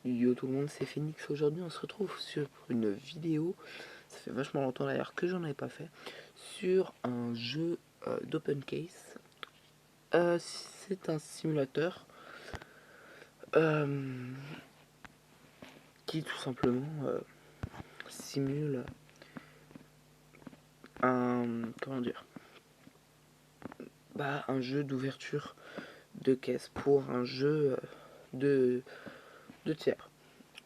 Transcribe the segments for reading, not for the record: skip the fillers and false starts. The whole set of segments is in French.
Yo tout le monde, c'est Phoenix. Aujourd'hui on se retrouve sur une vidéo, ça fait vachement longtemps d'ailleurs que j'en avais pas fait, sur un jeu d'open case. C'est un simulateur euh, qui tout simplement simule comment dire, un jeu d'ouverture de caisse pour un jeu de tiers.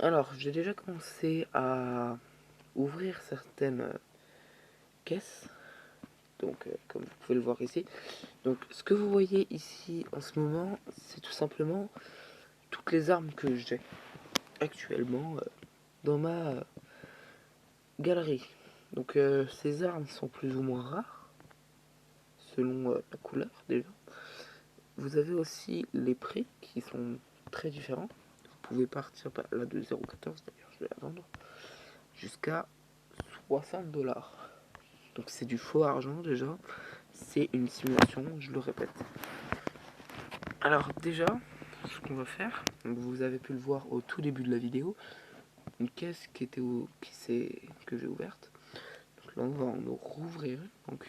Alors j'ai déjà commencé à ouvrir certaines caisses. Donc comme vous pouvez le voir ici. Donc ce que vous voyez ici en ce moment, c'est tout simplement toutes les armes que j'ai actuellement dans ma galerie. Donc ces armes sont plus ou moins rares, selon la couleur déjà. Vous avez aussi les prix qui sont très différents. Vous pouvez partir là de 0,14 d'ailleurs, je vais la vendre, jusqu'à 60$. Donc c'est du faux argent déjà. C'est une simulation, je le répète. Alors déjà, ce qu'on va faire, donc vous avez pu le voir au tout début de la vidéo, une caisse que j'ai ouverte. Donc là on va en rouvrir une. Donc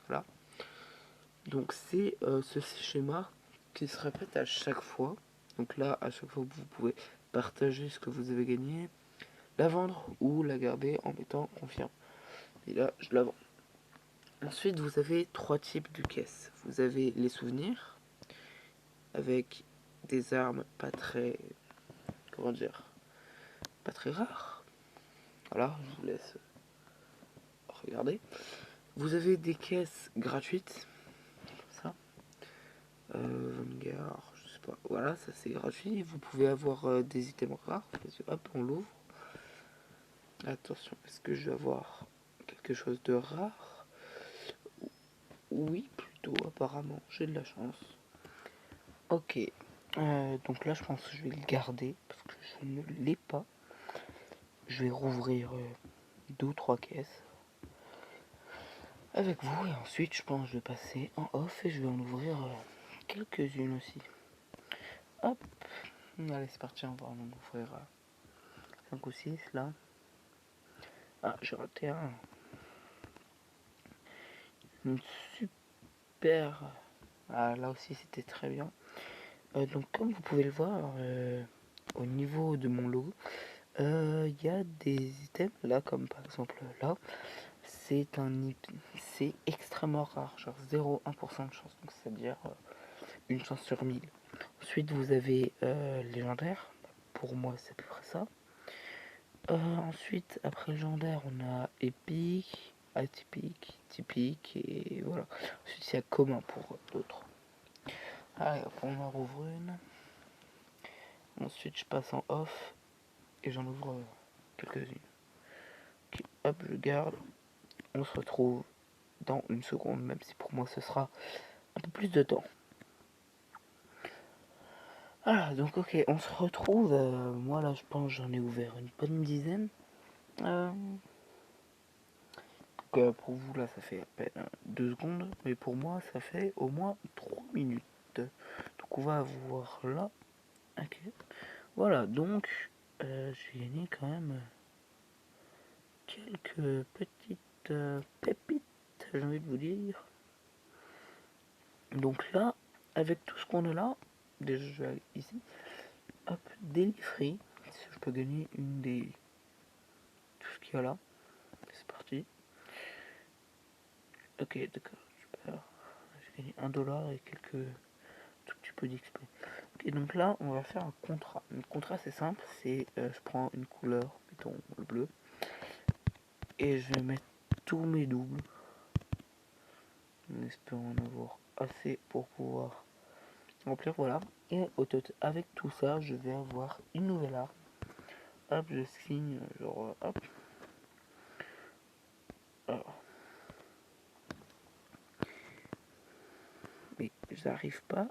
voilà. Donc c'est ce schéma qui se répète à chaque fois. Donc là à chaque fois vous pouvez partager ce que vous avez gagné, la vendre ou la garder en mettant confirme. Et là je la vends. Ensuite vous avez trois types de caisses. Vous avez les souvenirs avec des armes pas très, comment dire, pas très rares. Voilà, je vous laisse regarder. Vous avez des caisses gratuites, ça. Vanguard, je sais pas. Voilà, ça c'est gratuit. Vous pouvez avoir des items rares. Hop, on l'ouvre. Attention, est-ce que je vais avoir quelque chose de rare? Oui, plutôt, apparemment. J'ai de la chance. Ok. Donc là, je pense que je vais le garder parce que je ne l'ai pas. Je vais rouvrir 2 ou 3 caisses avec vous et ensuite je pense que je vais passer en off et je vais en ouvrir quelques-unes aussi. Hop, allez c'est parti, on va en ouvrir 5 ou 6 là. Ah, j'ai raté un. Une super. Ah, là aussi c'était très bien. Donc comme vous pouvez le voir, au niveau de mon logo, il y a des items là, comme par exemple là. C'est extrêmement rare, genre 0,1% de chance, donc c'est-à-dire une chance sur 1000. Ensuite vous avez légendaire, pour moi c'est à peu près ça. Ensuite après légendaire on a épique, atypique, typique et voilà. Ensuite il y a commun pour d'autres. Allez hop, on en rouvre une. Ensuite je passe en off et j'en ouvre quelques-unes. Okay, hop je garde. On se retrouve dans une seconde, même si pour moi ce sera un peu plus de temps. Voilà, donc ok, on se retrouve. Moi là, je pense j'en ai ouvert une bonne dizaine. Pour vous là, ça fait à peine 2 secondes, mais pour moi, ça fait au moins 3 minutes. Donc on va voir là. Ok. Voilà, donc j'ai gagné quand même quelques petites pépites, j'ai envie de vous dire. Donc là, avec tout ce qu'on a là, déjà ici, hop, daily free, si je peux gagner une des... tout ce qu'il y a là, c'est parti. Ok, d'accord, super, j'ai gagné 1$ et quelques tout petit peu d'XP. Ok, donc là, on va faire un contrat. Le contrat, c'est simple, c'est je prends une couleur, mettons le bleu, et je vais mettre tous mes doubles, en espérant en avoir assez pour pouvoir remplir, voilà. Et avec tout ça, je vais avoir une nouvelle arme. Hop, je signe, genre, hop. Alors. Mais j'arrive pas.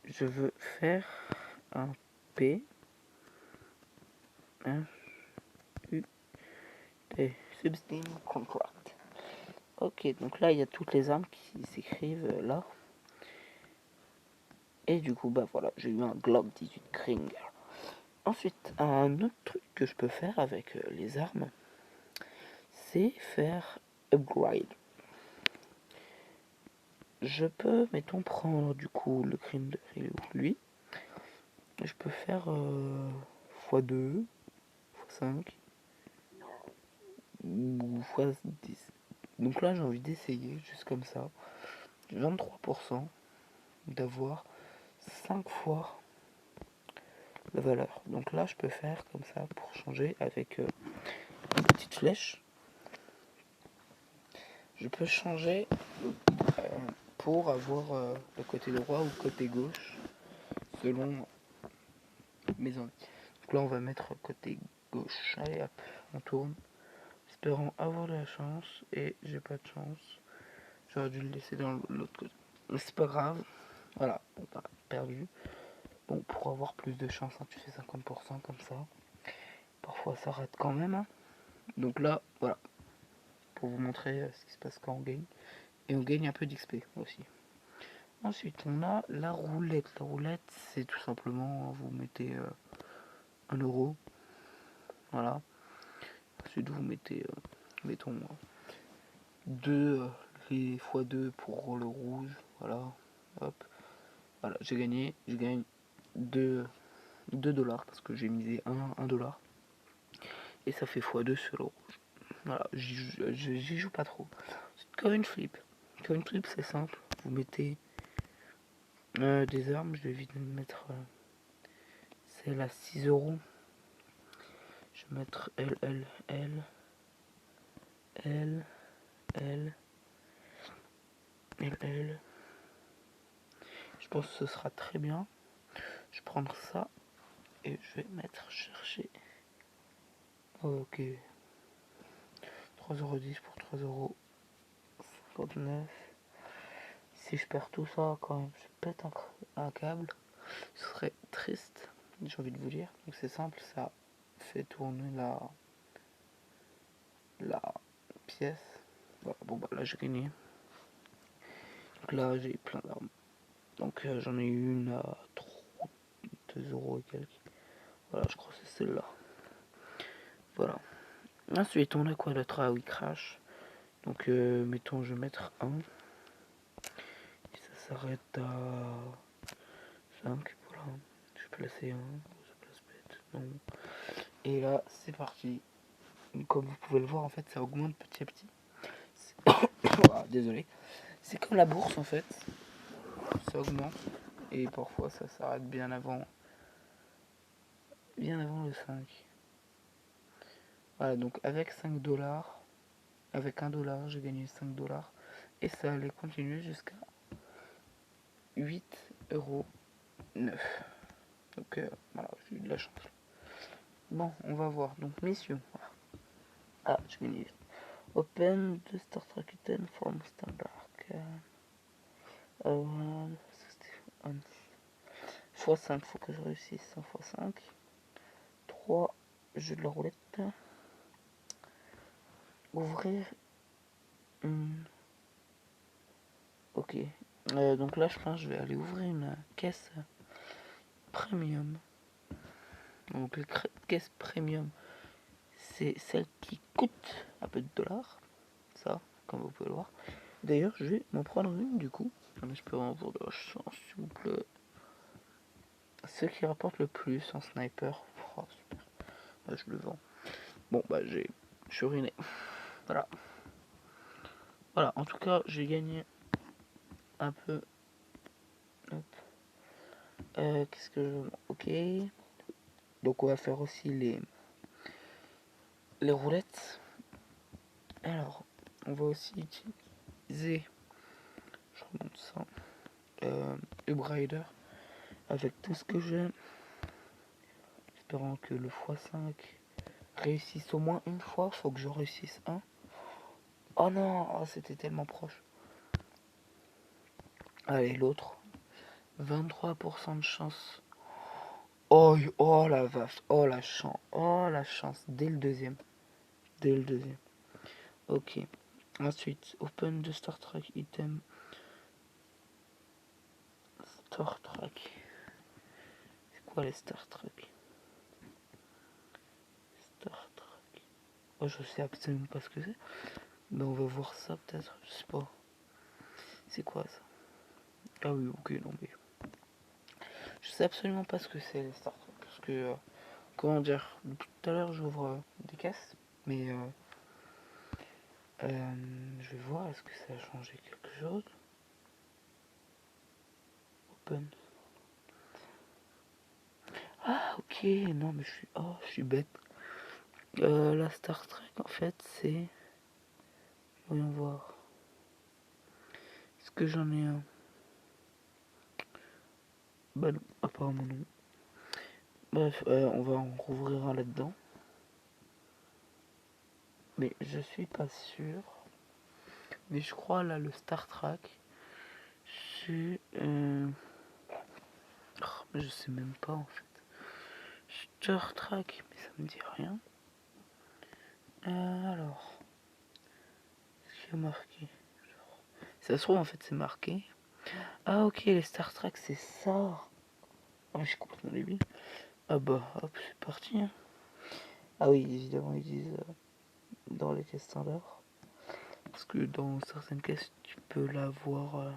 Je veux faire un P. Un U. T. Substeam Contract. Ok, donc là, il y a toutes les armes qui s'écrivent là. Et du coup, bah voilà, j'ai eu un Glock 18 Kringer. Ensuite, un autre truc que je peux faire avec les armes, c'est faire upgrade. Je peux, mettons, prendre du coup le crime de lui. Je peux faire x2, x5 ou x10. Donc là, j'ai envie d'essayer, juste comme ça, 23% d'avoir 5 fois la valeur. Donc là, je peux faire comme ça pour changer avec une petite flèche. Je peux changer pour avoir le côté droit ou le côté gauche selon mes envies. Donc là, on va mettre côté gauche. Allez hop, on tourne. Espérant avoir de la chance et j'ai pas de chance. J'aurais dû le laisser dans l'autre côté. Mais c'est pas grave. Voilà, on a perdu. Bon, pour avoir plus de chance, hein, tu fais 50% comme ça. Parfois ça rate quand même. Hein. Donc là, voilà. Pour vous montrer ce qui se passe quand on gagne. Et on gagne un peu d'XP aussi. Ensuite, on a la roulette. La roulette, c'est tout simplement, vous mettez 1€. Voilà. Ensuite, vous mettez, mettons, 2 les x2 pour le rouge. Voilà. Hop. Voilà, j'ai gagné. Je gagne 2 $, parce que j'ai misé 1 $. Et ça fait x2 sur le rouge. Voilà, j'y joue pas trop. Coin flip. Coin flip, c'est simple. Vous mettez des armes. Je vais vite mettre celle à 6€. Je vais mettre L, L, L, L, L, L, L. Je pense que ce sera très bien. Je vais prendre ça et je vais mettre chercher. Ok. 3,10€ pour 3,59€. Si je perds tout ça, quand même, je pète un câble. Ce serait triste, j'ai envie de vous dire. Donc c'est simple, ça fait tourner la pièce. Voilà, bon bah là j'ai gagné. Donc là j'ai plein d'armes. Donc j'en ai eu une à 2€ et quelques. Voilà, je crois que c'est celle-là. Voilà. Ensuite on a quoi d'autre? Ah oui, crash. Donc mettons je vais mettre 1. Et ça s'arrête à 5. Voilà. Je vais placer 1. Je place bête. Non. Et là c'est parti. Comme vous pouvez le voir, en fait ça augmente petit à petit. Oh, désolé. C'est comme la bourse en fait. Ça augmente. Et parfois ça s'arrête bien avant le 5. Voilà, donc avec 5$, avec 1$, j'ai gagné 5$. Et ça allait continuer jusqu'à 8,09€. Donc voilà, j'ai eu de la chance. Bon, on va voir. Donc mission. Ah, j'ai gagné. Open the Star Trek Titan from Standard. x5, faut que je réussisse 100 x 5. 3, jeu de la roulette. Ouvrir. Ok. Donc là, je pense que je vais aller ouvrir une caisse premium. Donc la caisse premium, c'est celle qui coûte un peu de dollars. Ça, comme vous pouvez le voir. D'ailleurs, je vais m'en prendre une du coup. En espérant avoir de la chance, s'il vous plaît. Ce qui rapporte le plus en sniper. Oh, super. Là, je le vends. Bon, bah, je suis ruiné. Voilà. Voilà, en tout cas, j'ai gagné un peu. Hop. Qu'est-ce que je... Ok. Donc, on va faire aussi les roulettes. Alors, on va aussi utiliser... Je remonte ça. Ubrider. Avec tout ce que j'ai. Espérant que le x5 réussisse au moins une fois. Faut que je réussisse un. Oh non, oh, c'était tellement proche. Allez, l'autre. 23% de chance. Oh, oh la vache. Oh la chance. Oh la chance. Dès le deuxième. Dès le deuxième. Ok. Ensuite, open the Star Trek item. Star Trek. C'est quoi les Star Trek? Oh, je sais absolument pas ce que c'est. Mais on va voir ça peut-être, je sais pas. C'est quoi ça? Ah oui, ok, non mais... Je sais absolument pas ce que c'est les Star Trek. Parce que, comment dire, depuis tout à l'heure j'ouvre des caisses. Mais je vais voir, est-ce que ça a changé quelque chose? Open. Ah ok, non mais je suis bête. La Star Trek en fait c'est... Voyons voir. Est-ce que j'en ai un? Bah non, apparemment non. Bref, on va en rouvrir un là-dedans. Mais je suis pas sûr. Mais je crois là le Star Trek. C'est... Oh, mais je sais même pas en fait. Star Trek, mais ça me dit rien. Alors, ce qui est marqué. Ça se trouve en fait c'est marqué. Ah ok, les Star Trek c'est ça. Ah, j'ai complètement débile. Ah bah, hop, c'est parti. Hein. Ah oui, évidemment ils disent dans les caisses standards. Parce que dans certaines caisses tu peux l'avoir.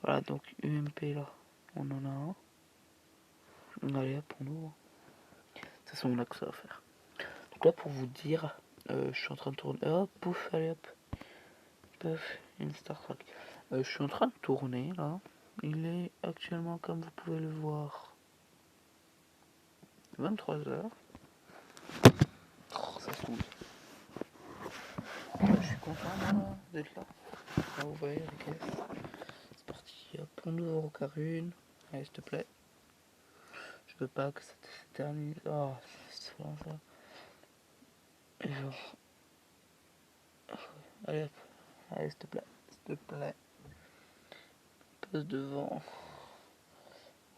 Voilà, donc UMP là, on en a un. Allez hop, on ouvre. De toute façon on a que ça à faire. Donc là pour vous dire, je suis en train de tourner. Hop, pouf, allez hop. Pouf, une Star Trek. Je suis en train de tourner là. Il est actuellement, comme vous pouvez le voir, 23h. Oh, ça saoule. Je suis content d'être là. Là, vous voyez les caisses. C'est parti. Hop, on ouvre au carune. Allez, s'il te plaît. Je veux pas que ça s'éternise. Oh, c'est souvent ça. Et genre. Allez hop. Allez, s'il te plaît. S'il te plaît. Passe devant.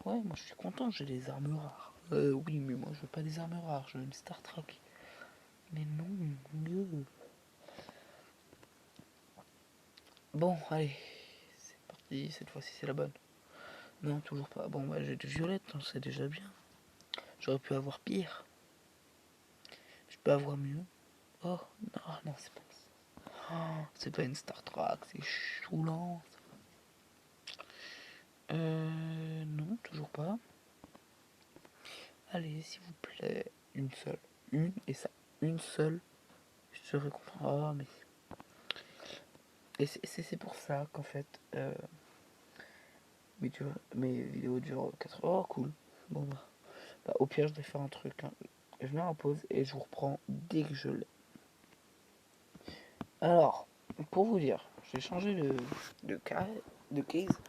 Ouais, moi je suis content, j'ai des armes rares. Oui, mais moi je veux pas des armes rares, je veux une Star Trek. Mais non, mieux. Bon, allez. C'est parti, cette fois-ci c'est la bonne. Non, toujours pas. Bon, bah j'ai de violette, hein, c'est déjà bien. J'aurais pu avoir pire. Je peux avoir mieux. Oh, non, non, c'est pas ça. Oh, c'est pas une Star Trek, c'est choulant. Non, toujours pas. Allez, s'il vous plaît, une seule. Une, et ça, une seule. Je serais content. Oh, mais... Et c'est pour ça qu'en fait, mes vidéos durent 4 heures. Oh, cool. Bon, bah, au pire, je vais faire un truc. Hein. Je mets en pause et je vous reprends dès que je l'ai. Alors, pour vous dire, j'ai changé de case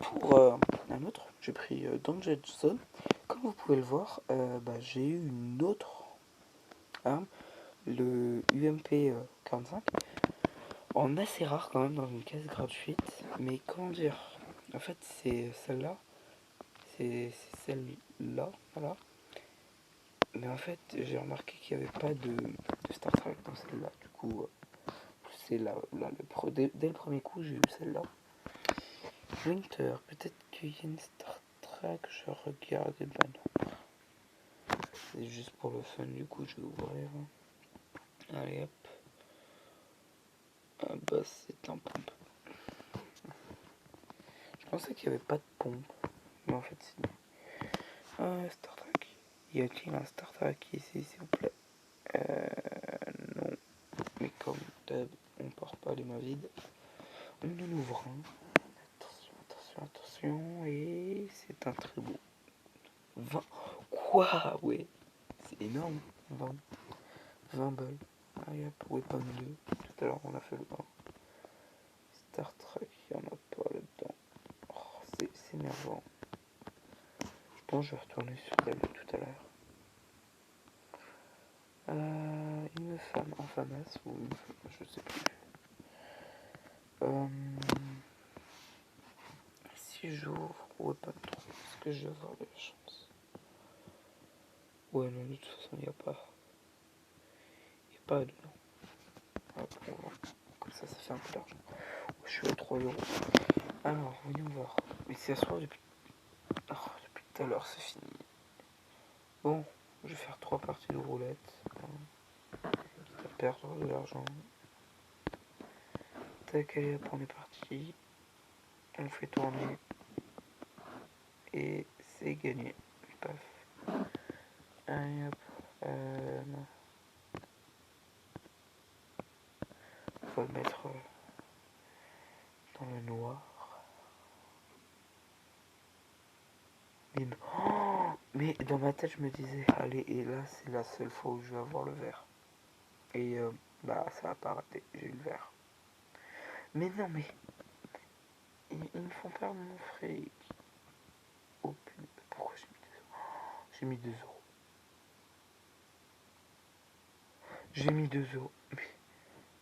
pour un autre. J'ai pris Danger Zone. Comme vous pouvez le voir, bah, j'ai eu une autre arme, le UMP 45, en assez rare quand même dans une case gratuite. Mais comment dire, en fait c'est celle-là, c'est celle-là, voilà. Mais en fait j'ai remarqué qu'il n'y avait pas de Star Trek dans celle-là. Du coup, c'est là dès le premier coup j'ai eu celle-là. Winter, peut-être qu'il y a une Star Trek, je regarde, et ben non. C'est juste pour le fun, du coup je vais ouvrir. Allez hop. Ah bah c'est un pompe. Je pensais qu'il n'y avait pas de pompe. Mais en fait c'est... Ah, Star Trek. Y a-t-il un Star Trek ici s'il vous plaît? Non. Mais comme d'hab, on part pas les mains vides. On en ouvre un. Attention, attention, attention. Et c'est un très beau. 20. Quoi? Ouais. C'est énorme. 20 balles. Allez hop, Weapon 2. Tout à l'heure on a fait le 1. Star Trek, il n'y en a pas là-dedans. Oh, c'est énervant. Je pense que je vais retourner sur celle de tout à l'heure. Une femme en famas ou une femme, je sais plus. Si j'ouvre Weapon 3, est-ce que je vais avoir de la chance? Ouais, non, de toute façon, il n'y a pas. Il n'y a pas dedans. Hop, on va. Comme ça fait un peu d'argent. Je suis à 3 euros. Alors, voyons voir. Mais c'est à soir depuis... Oh, depuis tout à l'heure, c'est fini. Bon, je vais faire 3 parties de roulette. perdre de l'argent. Tac, allez hop, on est parti. On fait tourner. Et c'est gagné. Paf. Allez hop. Non. On va le mettre dans le noir. Mais non. Oh, mais dans ma tête, je me disais, allez, et là, c'est la seule fois où je vais avoir le vert. Et bah, ça a pas raté. J'ai eu le vert. Mais non, mais ils me font perdre mon fric. Oh putain, pourquoi j'ai mis 2 euros? J'ai mis 2 euros. J'ai mis 2 euros.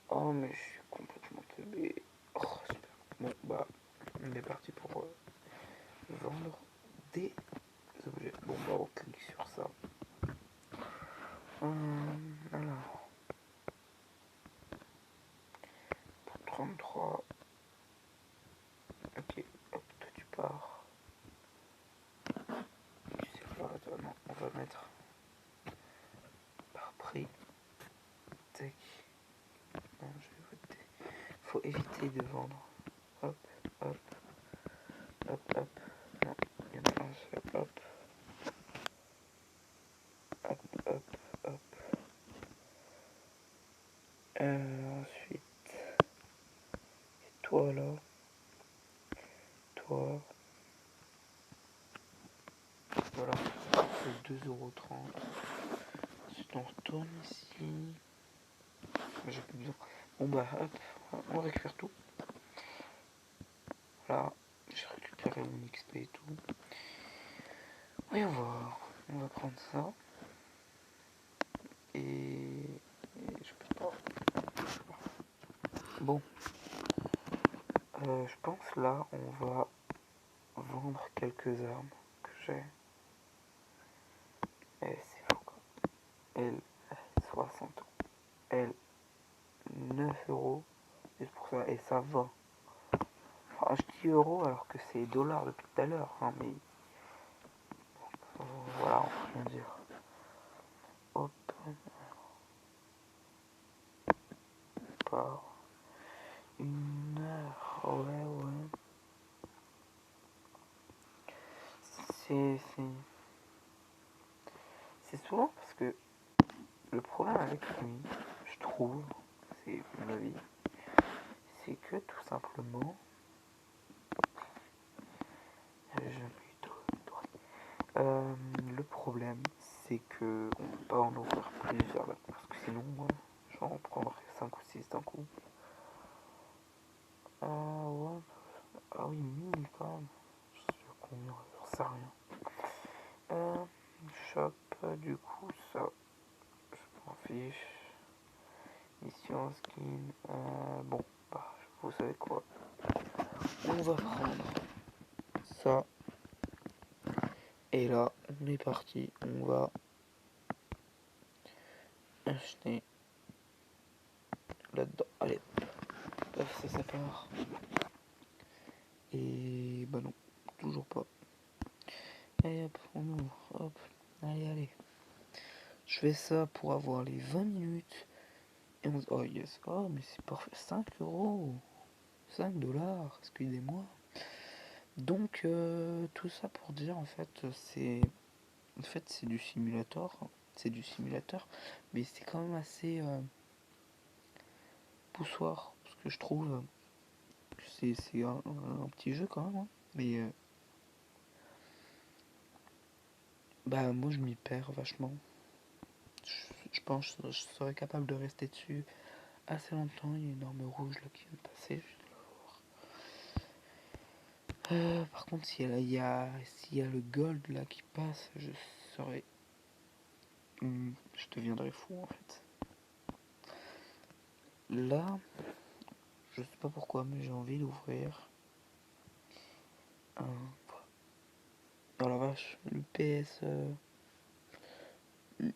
Oh, mais je suis complètement teubé. Oh, super. Bon, bah, on est parti pour vendre des objets. Bon, bah, on clique sur ça. Alors, pour 33. Ok, hop, toi tu pars. Tu sais quoi, toi, non, on va mettre par prix. Tac. Non, je vais voter. Faut éviter de vendre. Hop, hop, hop, hop. Non, il y en a un seul. Hop, hop, hop, hop. Ensuite, toi là, toi. Voilà, c'est 2,30 €. Ensuite, on retourne ici. J'ai plus besoin. Bon, bah, hop, on récupère tout. Voilà, j'ai récupéré mon XP et tout. Oui, on va prendre ça. Et je peux pas. Bon, je pense là, on va vendre quelques armes que j'ai. Et c'est fou quoi. Elle, 60 €. Elle, 9 €. Juste pour ça. Et ça va. Enfin, je dis euros alors que c'est dollars depuis tout à l'heure. Hein, mais voilà, on peut rien dire. Hop, par 1 heure. Ouais, ouais. C'est souvent parce que le problème avec lui, je trouve, c'est mon avis, c'est que tout simplement, le problème, c'est que on peut pas en ouvrir plusieurs là, parce que sinon, j'en prendrais 5 ou 6 d'un coup. Ouais, ah oui, 1000 quand même. Je sais combien, j'en sais rien. Shop, du coup, ça, je m'en fiche. Mission, skin, bon, bah, vous savez quoi, on va prendre ça. Et là, on est parti, on va acheter là-dedans. Allez, hop, ça part. Et bah non, toujours pas. Allez hop, on ouvre, hop, allez, allez. Je fais ça pour avoir les 20 minutes. Et on se... Oh yes, oh mais c'est parfait, 5 €, 5 $, excusez-moi. Donc tout ça pour dire en fait c'est du simulateur, mais c'est quand même assez poussoir parce que je trouve que c'est un petit jeu quand même, hein. Mais bah moi je m'y perds vachement. Je pense que je serais capable de rester dessus assez longtemps. Il y a une arme rouge là qui vient de passer. Par contre s'il y a le gold là qui passe, je serais je deviendrais fou en fait. Là, je sais pas pourquoi, mais j'ai envie d'ouvrir un. Oh la vache,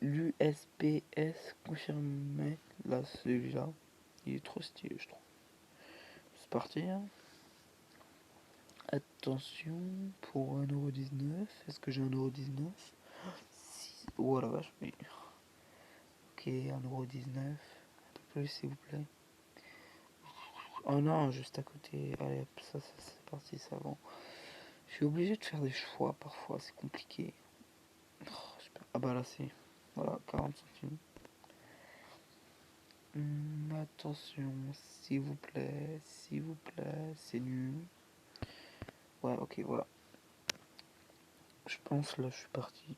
l'USPS confirmé. Là, celui-là, il est trop stylé, je trouve. C'est parti, hein. Attention, pour 1,19€. Est-ce que j'ai 1,19€? Oh la vache, mais. Ok, 1,19€. plus, s'il vous plaît. Oh non, juste à côté. Allez, hop, ça c'est parti, ça va. Je suis obligé de faire des choix parfois, c'est compliqué. Oh, ah bah là c'est... Voilà, 40 centimes. Attention, s'il vous plaît, c'est nul. Ouais, ok, voilà. Je pense là, je suis parti.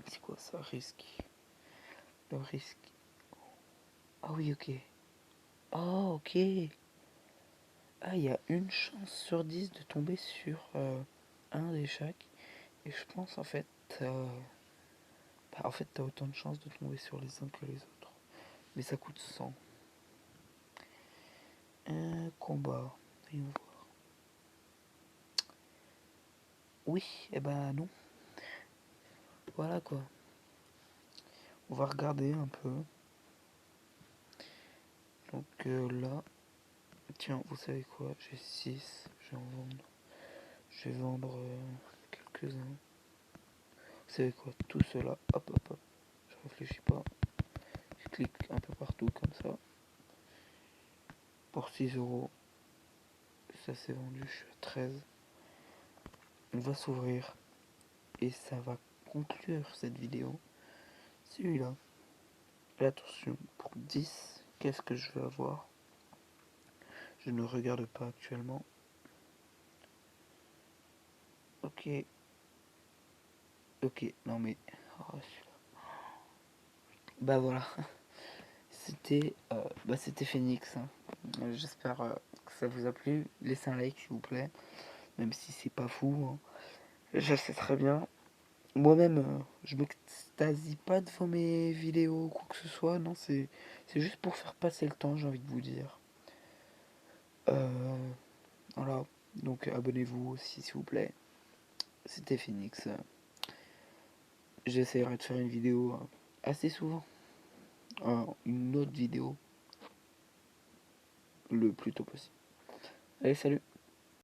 C'est quoi ça, risque? Le risque. Ah oui, ok. Oh, ok. Ah, il y a une chance sur 10 de tomber sur un des chaque. Et je pense en fait... t'as autant de chances de tomber sur les uns que les autres. Mais ça coûte 100. Un combat. Voyons voir. Oui, et ben non. Voilà quoi. On va regarder un peu. Donc là, tiens, vous savez quoi? J'ai 6, je vais vendre quelques-uns. Vous savez quoi? Tout cela, hop hop hop. Je réfléchis pas. Je clique un peu partout comme ça. Pour 6 €. Ça c'est vendu, je suis à 13. On va s'ouvrir. Et ça va conclure cette vidéo. Celui-là. Et attention, pour 10, qu'est-ce que je vais avoir? Je ne regarde pas actuellement. Ok. Ok, non mais... Oh, bah voilà. C'était Phoenix. Hein. J'espère que ça vous a plu. Laissez un like s'il vous plaît. Même si c'est pas fou. Hein. Je sais très bien. Moi-même, je m'extasie pas devant mes vidéos ou quoi que ce soit. Non, c'est juste pour faire passer le temps, j'ai envie de vous dire. Voilà. Donc abonnez-vous aussi s'il vous plaît. C'était Phoenix. J'essaierai de faire une vidéo assez souvent. Une autre vidéo le plus tôt possible. Allez, salut!